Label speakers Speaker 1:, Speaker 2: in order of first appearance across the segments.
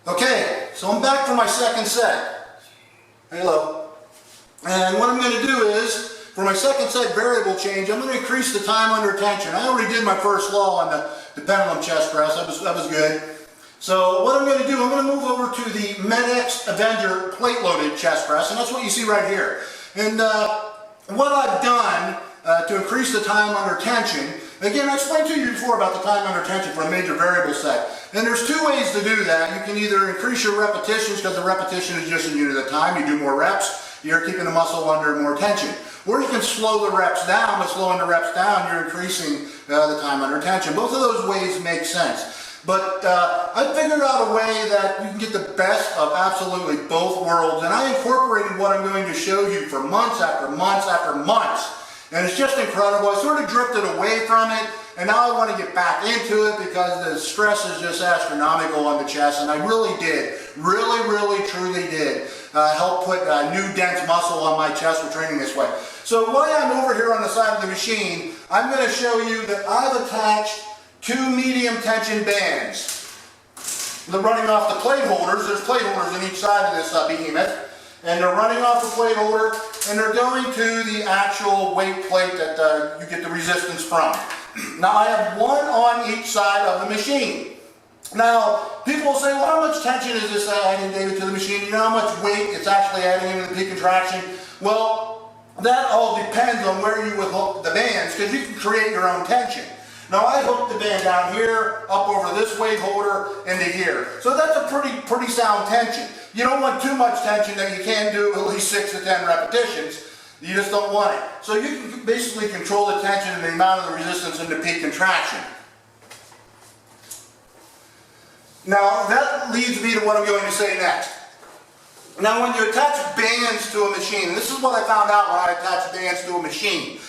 Speaker 1: Okay, so I'm back for my second set. Hello. And what I'm going to do is, for my second set variable change, I'm going to increase the time under tension. I already did my first law on the pendulum chest press. That was good. So what I'm going to do, I'm going to move over to the MedX Avenger plate-loaded chest press, and that's what you see right here. And what I've done to increase the time under tension, again, I explained to you before about the time under tension for a major variable set. And there's two ways to do that. You can either increase your repetitions, because the repetition is just a unit of time. You do more reps, you're keeping the muscle under more tension. Or you can slow the reps down. By slowing the reps down, you're increasing the time under tension. Both of those ways make sense. But I figured out a way that you can get the best of absolutely both worlds. And I incorporated what I'm going to show you for months after months after months. And it's just incredible. I sort of drifted away from it, and now I want to get back into it because the stress is just astronomical on the chest, and I really did, really, truly did help put new dense muscle on my chest for training this way. So while I'm over here on the side of the machine, I'm going to show you that I've attached two medium tension bands. They're running off the plate holders. There's plate holders on each side of this behemoth. And they're running off the plate holder, and they're going to the actual weight plate that you get the resistance from. Now I have one on each side of the machine. Now people will say, well, how much tension is this adding, David, to the machine? You know how much weight it's actually adding into the peak contraction? Well, that all depends on where you would hook the bands, because you can create your own tension. Now I hooked the band down here, up over this weight holder, into here. So that's a pretty sound tension. You don't want too much tension that you can't do at least 6 to 10 repetitions. You just don't want it. So you can basically control the tension and the amount of the resistance into peak contraction. Now that leads me to what I'm going to say next. Now when you attach bands to a machine, and this is what I found out when I attached bands to a machine,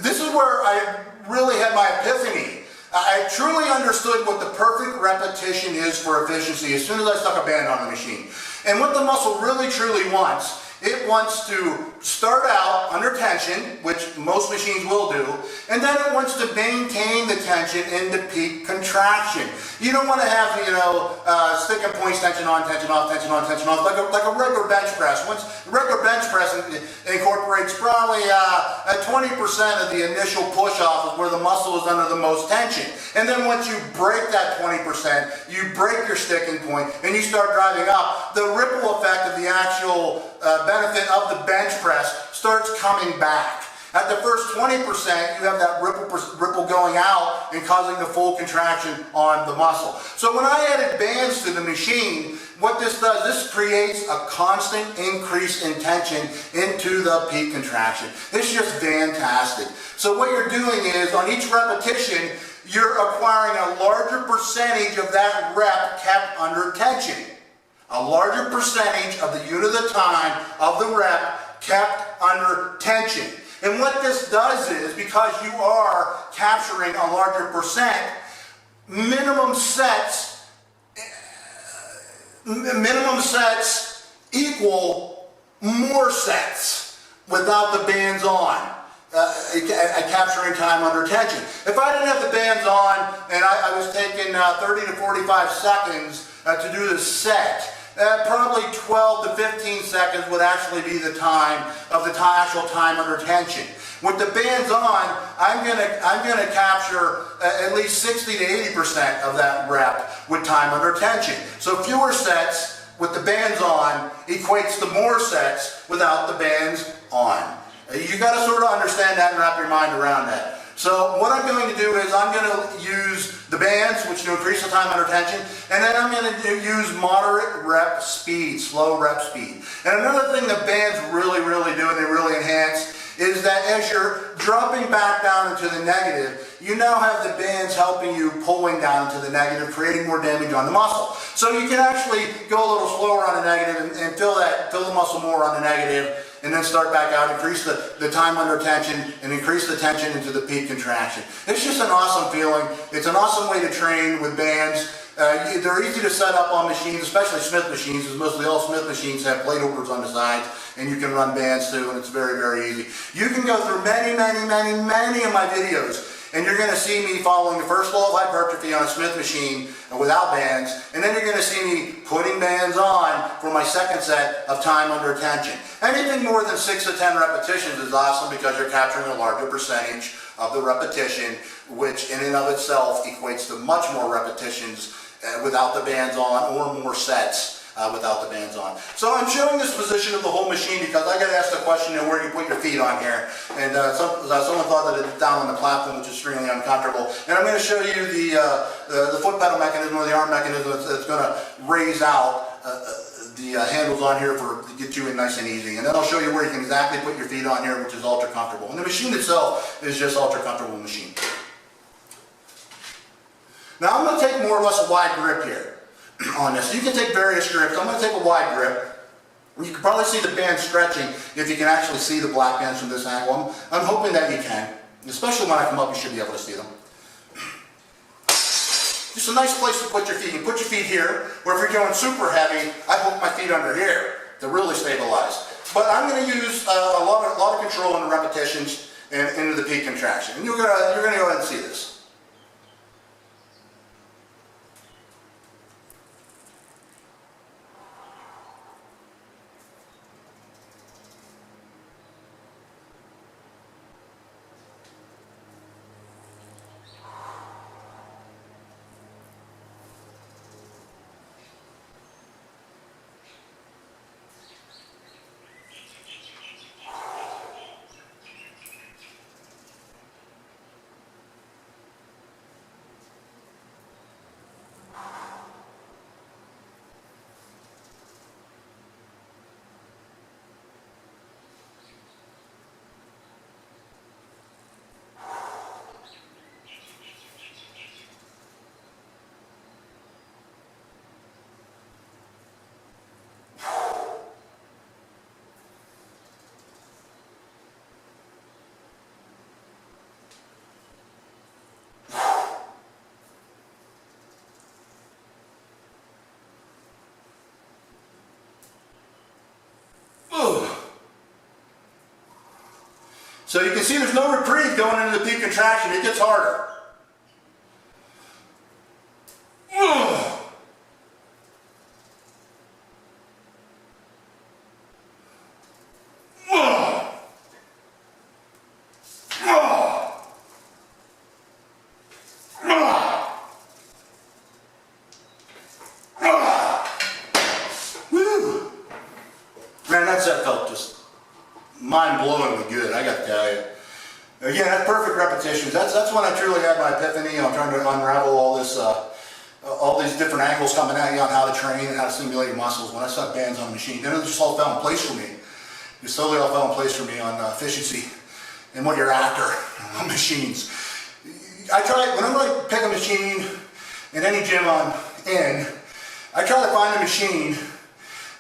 Speaker 1: this is where I really had my epiphany. I truly understood what the perfect repetition is for efficiency as soon as I stuck a band on the machine. And what the muscle really truly wants, it wants to start out under tension, which most machines will do, and then it wants to maintain the tension into peak contraction. You don't want to have, stick and points, tension on, tension off, tension on, tension off, like a regular bench press. Once the regular bench press incorporates probably 20% of the initial push-off is where the muscle is under the most tension. And then once you break that 20%, you break your sticking point, and you start driving up, the ripple effect of the actual benefit of the bench press starts coming back. At the first 20%, you have that ripple going out and causing the full contraction on the muscle. So when I added bands to the machine, what this does, this creates a constant increase in tension into the peak contraction. It's just fantastic. So what you're doing is, on each repetition, you're acquiring a larger percentage of that rep kept under tension. A larger percentage of the unit of time of the rep kept under tension. And what this does is, because you are capturing a larger percent, minimum sets equal more sets without the bands on. Capturing time under tension. If I didn't have the bands on and I was taking 30 to 45 seconds to do the set, probably 12 to 15 seconds would actually be the time of the actual time under tension. With the bands on, I'm gonna capture at least 60 to 80% of that rep with time under tension. So fewer sets with the bands on equates to more sets without the bands on. You got to sort of understand that and wrap your mind around that. So what I'm going to do is I'm going to use the bands, which to increase the time under tension, and then I'm going to use moderate rep speed, slow rep speed. And another thing that bands really do, and they really enhance, is that as you're dropping back down into the negative, you now have the bands helping you pulling down to the negative, creating more damage on the muscle. So you can actually go a little slower on the negative and fill the muscle more on the negative, and then start back out, increase the time under tension, and increase the tension into the peak contraction. It's just an awesome feeling. It's an awesome way to train with bands. They're easy to set up on machines, especially Smith machines, because mostly all Smith machines have plate holders on the sides, and you can run bands too, and it's very easy. You can go through many of my videos And you're going to see me following the first law of hypertrophy on a Smith machine without bands. And then you're going to see me putting bands on for my second set of time under tension. Anything more than 6 to 10 repetitions is awesome because you're capturing a larger percentage of the repetition, which in and of itself equates to much more repetitions without the bands on, or more sets without the bands on. So I'm showing this position of the whole machine because I got asked the question of where you put your feet on here, and someone thought that it's down on the platform, which is extremely uncomfortable. And I'm going to show you the foot pedal mechanism, or the arm mechanism that's going to raise out the handles on here to get you in nice and easy. And then I'll show you where you can exactly put your feet on here, which is ultra comfortable. And the machine itself is just ultra comfortable machine. Now I'm going to take more or less a wide grip here on this. You can take various grips. I'm going to take a wide grip. You can probably see the band stretching if you can actually see the black bands from this angle. I'm hoping that you can. Especially when I come up, you should be able to see them. Just a nice place to put your feet. You put your feet here, or if you're going super heavy, I hook my feet under here to really stabilize. But I'm going to use a lot of control in the repetitions and into the peak contraction. And you're going to go ahead and see this. So you can see there's no reprieve going into the peak contraction. It gets harder. Man, that set felt just mind-blowingly good, I gotta tell you. Again, that's perfect repetitions. That's when I truly had my epiphany on trying to unravel all these different angles coming at you on how to train and how to stimulate your muscles. When I saw bands on the machine, then it just all fell in place for me. It slowly all fell in place for me on efficiency and what you're after on machines. Whenever I pick a machine in any gym I'm in, I try to find a machine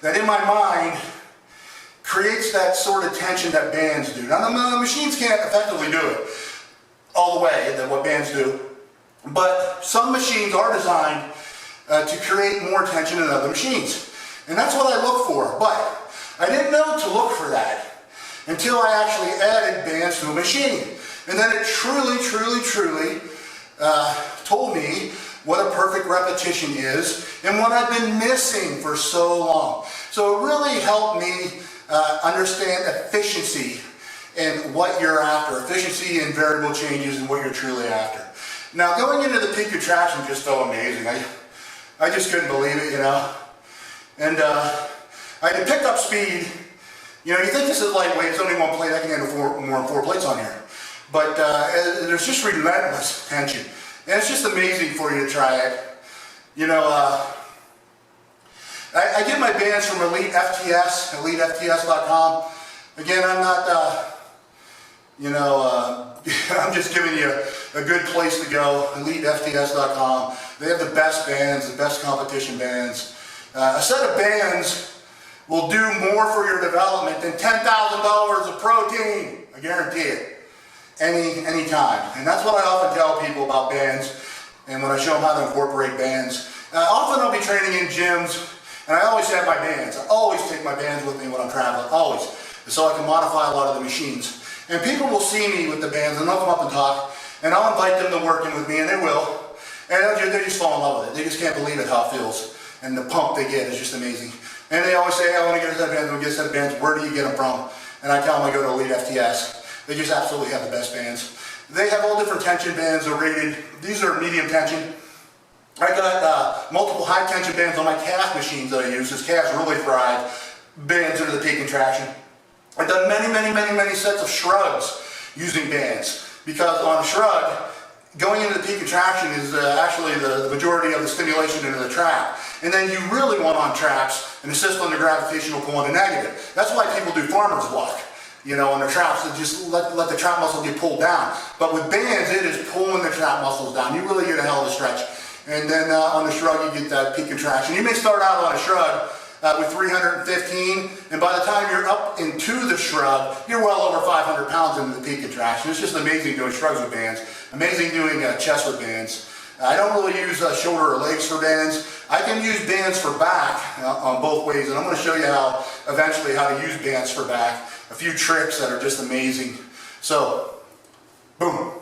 Speaker 1: that in my mind creates that sort of tension that bands do. Now, the machines can't effectively do it all the way than what bands do, but some machines are designed to create more tension than other machines. And that's what I look for, but I didn't know to look for that until I actually added bands to a machine. And then it truly told me what a perfect repetition is and what I've been missing for so long. So it really helped me understand efficiency and what you're after, efficiency and variable changes and what you're truly after. Now, going into the peak contraction just felt amazing. I just couldn't believe it, you know. And I had to pick up speed. You know, you think this is lightweight, it's only one plate, I can handle more than 4 plates on here. But there's just relentless tension. And it's just amazing for you to try it. You know, I get my bands from Elite FTS, EliteFTS.com. Again, I'm not, I'm just giving you a good place to go, EliteFTS.com. They have the best bands, the best competition bands. A set of bands will do more for your development than $10,000 of protein. I guarantee it. Any time. And that's what I often tell people about bands, and when I show them how to incorporate bands. Often I'll be training in gyms, and I always have my bands. I always take my bands with me when I'm traveling, always. So I can modify a lot of the machines. And people will see me with the bands, and they'll come up and talk, And I'll invite them to working with me, and they will. And they just fall in love with it. They just can't believe it, how it feels. And the pump they get is just amazing. And they always say, I want to get a set of bands, I want to get a set of bands. Where do you get them from? And I tell them I go to Elite FTS. They just absolutely have the best bands. They have all different tension bands. They're rated. These are medium tension. I got multiple high tension bands on my calf machines that I use, because calves really thrive. Bands into the peak contraction. I've done many sets of shrugs using bands, because on a shrug, going into the peak contraction is actually the majority of the stimulation into the trap. And then you really want on traps and assist on the gravitational pull and the negative. That's why people do farmer's walk, you know, on their traps, to just let the trap muscle get pulled down. But with bands, it is pulling the trap muscles down. You really get a hell of a stretch. And then on the shrug, you get that peak contraction. You may start out on a shrug with 315, and by the time you're up into the shrug, you're well over 500 pounds into the peak contraction. It's just amazing doing shrugs with bands. Amazing doing chest with bands. I don't really use shoulder or legs for bands. I can use bands for back on both ways, and I'm going to show you how to use bands for back. A few tricks that are just amazing. So, boom.